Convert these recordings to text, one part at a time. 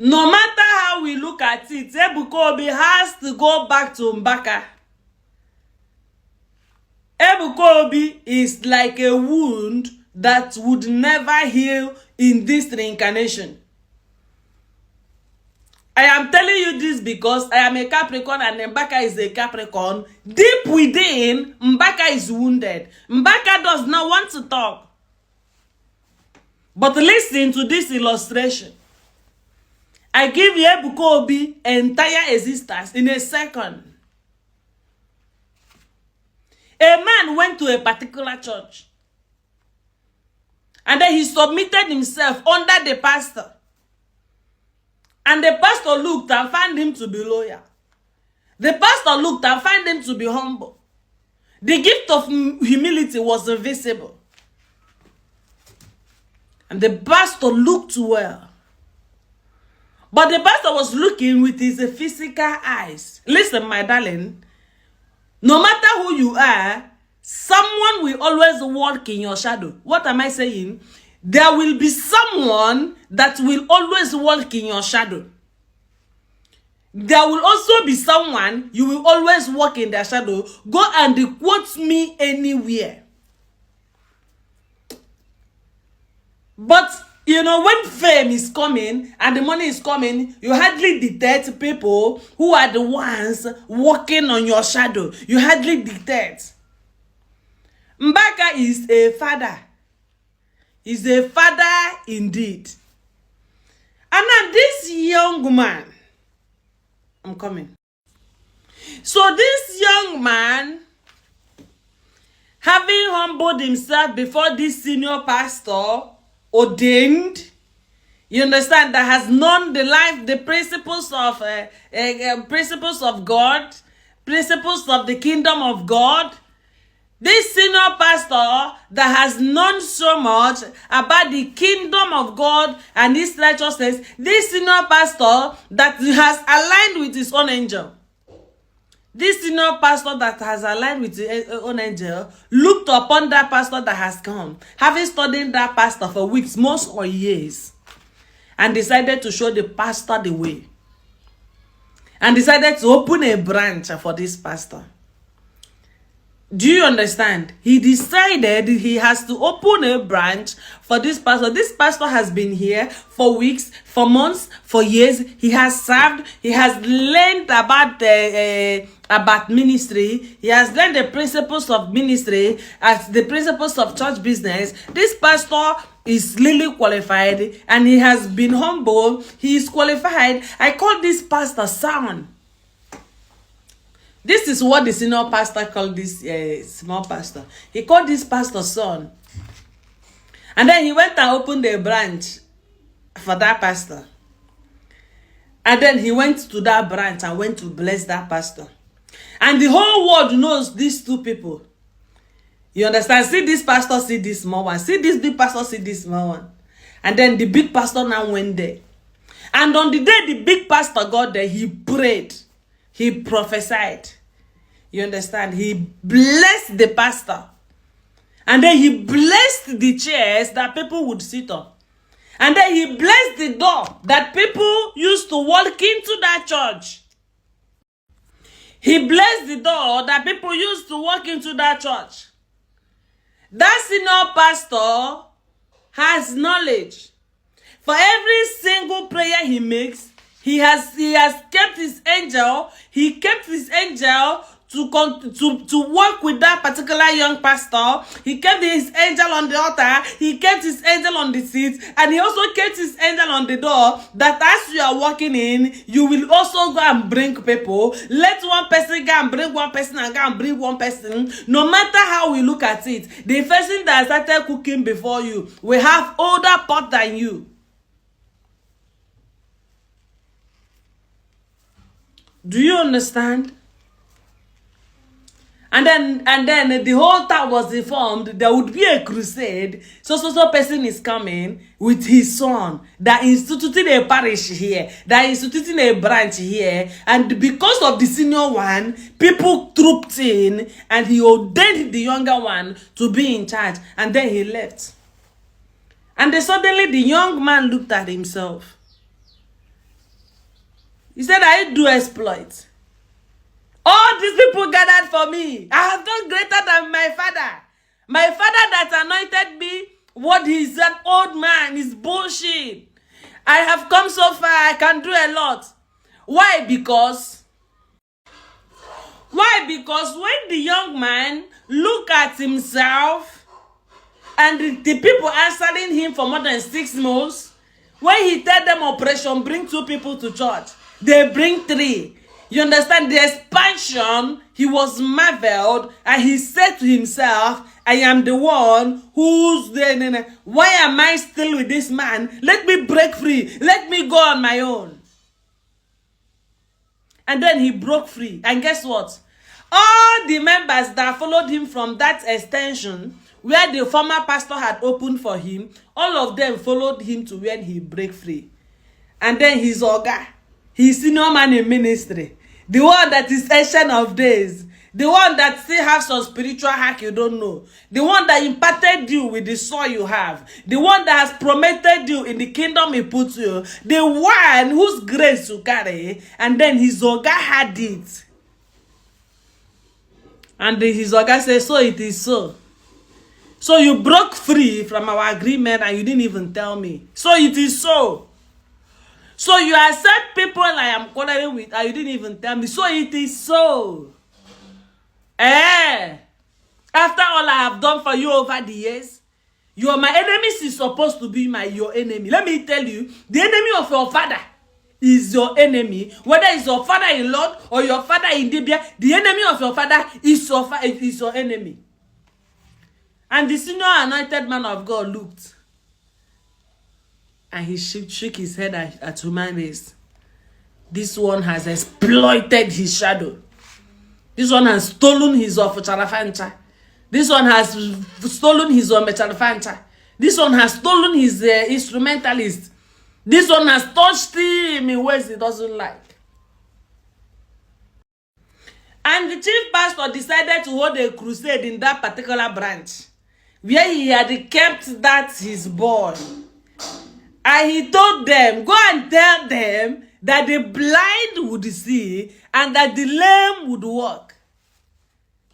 No matter how we look at it, Ebuka Obi has to go back to Mbaka. Ebuka Obi is like a wound that would never heal in this reincarnation. I am telling you this because I am a Capricorn and Mbaka is a Capricorn. Deep within, Mbaka is wounded. Mbaka does not want to talk. But listen to this illustration. I give Ebuka Obi entire existence in a second. A man went to a particular church. And then he submitted himself under the pastor. And the pastor looked and found him to be loyal. The pastor looked and found him to be humble. The gift of humility was visible. And the pastor looked well. But the pastor was looking with his physical eyes. Listen, my darling. No matter who you are, someone will always walk in your shadow. What am I saying? There will be someone that will always walk in your shadow. There will also be someone you will always walk in their shadow. Go and quote me anywhere. But, you know, when fame is coming and the money is coming, you hardly detect people who are the ones walking on your shadow. You hardly detect. Mbaka is a father. He's a father indeed. And now this young man, I'm coming. So this young man, having humbled himself before this senior pastor, ordained, you understand, that has known the life, the principles of God, principles of the kingdom of God. This senior pastor that has known so much about the kingdom of God and his righteousness, this senior pastor that has aligned with his own angel. This senior pastor that has aligned with his own angel looked upon that pastor that has come, having studied that pastor for weeks, months, or years, and decided to show the pastor the way. And decided to open a branch for this pastor. Do you understand? He decided he has to open a branch for this pastor. This pastor has been here for weeks, for months, for years. He has served. He has learned about ministry. He has learned the principles of ministry, as the principles of church business. This pastor is really qualified and he has been humble. He is qualified. I call this pastor son. This is what the senior pastor called this small pastor. He called this pastor son. And then he went and opened a branch for that pastor. And then he went to that branch and went to bless that pastor. And the whole world knows these two people. You understand? See this pastor, see this small one. See this big pastor, see this small one. And then the big pastor now went there. And on the day the big pastor got there, he prayed. He prophesied. You understand? He blessed the pastor. And then he blessed the chairs that people would sit on. And then he blessed the door that people used to walk into that church. He blessed the door that people used to walk into that church. That senior pastor has knowledge. For every single prayer he makes, he has kept his angel. He kept his angel to work with that particular young pastor. He kept his angel on the altar. He kept his angel on the seat. And he also kept his angel on the door, that as you are walking in, you will also go and bring people. Let one person go and bring one person and go and bring one person. No matter how we look at it, the person that started cooking before you will have older pot than you. Do you understand? And then the whole town was informed there would be a crusade. So person is coming with his son. That instituting a parish here. That instituting a branch here. And because of the senior one, people trooped in and he ordained the younger one to be in charge. And then he left. And then suddenly the young man looked at himself. He said, I do exploit. All these people gathered for me. I have done greater than my father. My father that anointed me, what he said, old man, is bullshit. I have come so far, I can do a lot. Why? Because when the young man look at himself and the people answering him for more than 6 months, when he tell them operation, bring 2 people to church, they bring 3. You understand the expansion? He was marveled and he said to himself, I am the one who's there. Why am I still with this man? Let me break free. Let me go on my own. And then he broke free. And guess what? All the members that followed him from that extension, where the former pastor had opened for him, all of them followed him to when he break free. And then his oga, his senior man in ministry, the one that is ancient of days, the one that still has some spiritual hack you don't know, the one that imparted you with the soul you have, the one that has promoted you in the kingdom he put you, the one whose grace you carry, and then his oga had it. And his oga says, so it is so. So you broke free from our agreement and you didn't even tell me. So it is so. So you accept people I am quarreling with and you didn't even tell me. So it is so. After all I have done for you over the years, you are my enemies is supposed to be your enemy. Let me tell you, the enemy of your father is your enemy. Whether it's your father-in-law or your father in Libya, the enemy of your father is your enemy. And the senior anointed man of God looked. And he shook his head at human race. This one has exploited his shadow. This one has stolen his Charafancha. This one has stolen his Charafancha. This one has stolen his instrumentalist. This one has touched him in ways he doesn't like. And the chief pastor decided to hold a crusade in that particular branch, where he had kept that his boy. And he told them, go and tell them that the blind would see and that the lame would walk.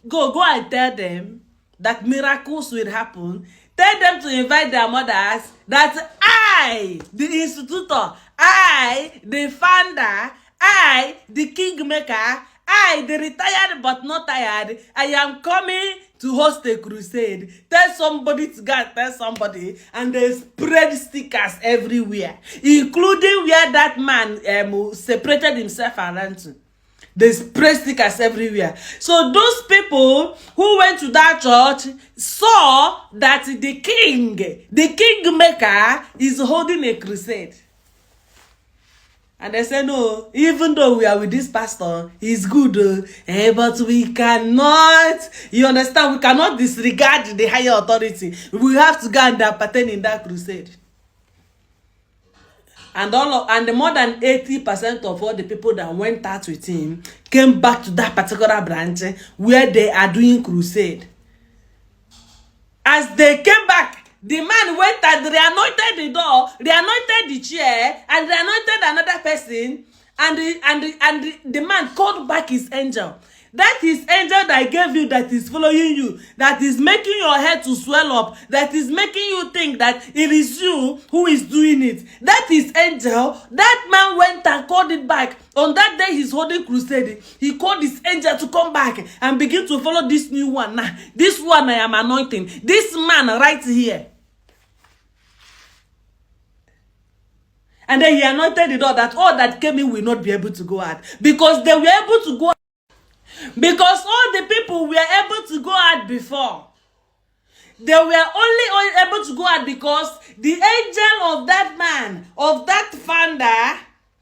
Go and tell them that miracles will happen. Tell them to invite their mothers, that I, the institutor, I, the founder, I, the kingmaker, I, the retired but not tired, I am coming to host a crusade. Tell somebody to go and tell somebody, and they spread stickers everywhere, including where that man separated himself around to. They spread stickers everywhere. So those people who went to that church saw that the kingmaker, is holding a crusade. And they say, no, even though we are with this pastor, he's good, but we cannot, you understand, we cannot disregard the higher authority. We have to go and partake in that crusade. And the more than 80% of all the people that went out with him came back to that particular branch where they are doing crusade. As they came back, the man went and reanointed the door, reanointed the chair, and reanointed another person, and the man called back his angel. That is angel that gave you, that is following you, that is making your head to swell up, that is making you think that it is you who is doing it. That is angel. That man went and called it back. On that day he's holding crusade, he called his angel to come back and begin to follow this new one. Now, this one I am anointing. This man right here. And then he anointed the door that all that came in will not be able to go out. Because they were able to go out. Because all the people were able to go out before. They were only able to go out because the angel of that man, of that founder,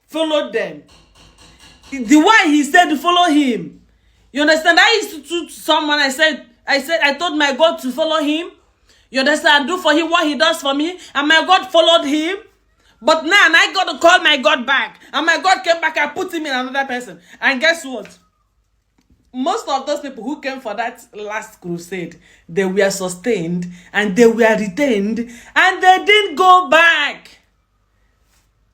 followed them. The one he said to follow him. You understand? I used to someone, I told my God to follow him. You understand? I do for him what he does for me. And my God followed him. But now I got to call my God back. And my God came back and put him in another person. And guess what? Most of those people who came for that last crusade, they were sustained and they were retained and they didn't go back.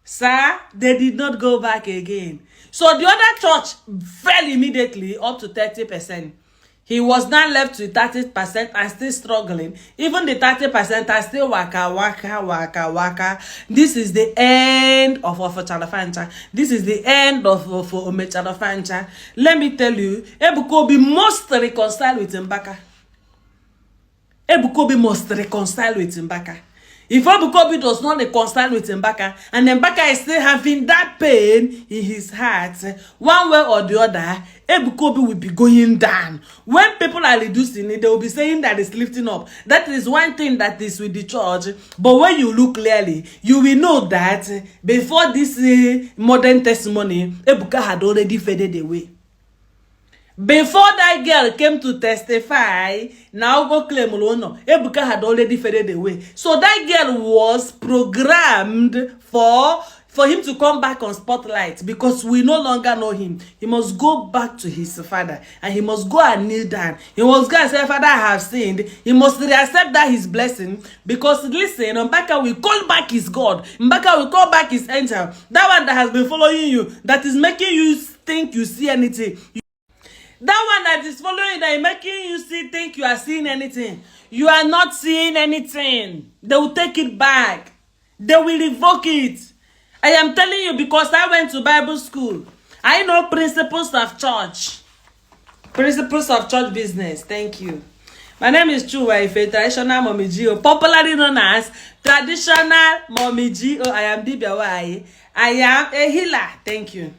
Sir, they did not go back again. So the other church fell immediately up to 30%. He was now left with 30% and still struggling. Even the 30% are still waka. This is the end of Chalafancha. This is the end of Chalafancha. Let me tell you, Ebuka Obi must reconcile with Mbaka. Ebuka Obi must reconcile with Mbaka. If Ebuka Obi does not reconcile with Mbaka, and Mbaka is still having that pain in his heart, one way or the other, Ebuka Obi will be going down. When people are reducing it, they will be saying that it's lifting up. That is one thing that is with the church. But when you look clearly, you will know that before this modern testimony, Ebuka had already faded away. Before that girl came to testify, now go claim Olono, Ebuka had already faded away. So that girl was programmed for him to come back on spotlight, because we no longer know him. He must go back to his father, and he must go and kneel down. He must go and say, Father, I have sinned. He must reaccept that his blessing, because listen, Mbaka will call back his God. Mbaka will call back his angel. That one that has been following you, that is making you think you see anything. That one that is following, that is making you think you are seeing anything. You are not seeing anything. They will take it back. They will revoke it. I am telling you, because I went to Bible school. I know principles of church. Principles of church business. Thank you. My name is Chuwa Ife, traditional mommy G.O. Popularly known as traditional mommy G.O. I am Dibia. I am a healer. Thank you.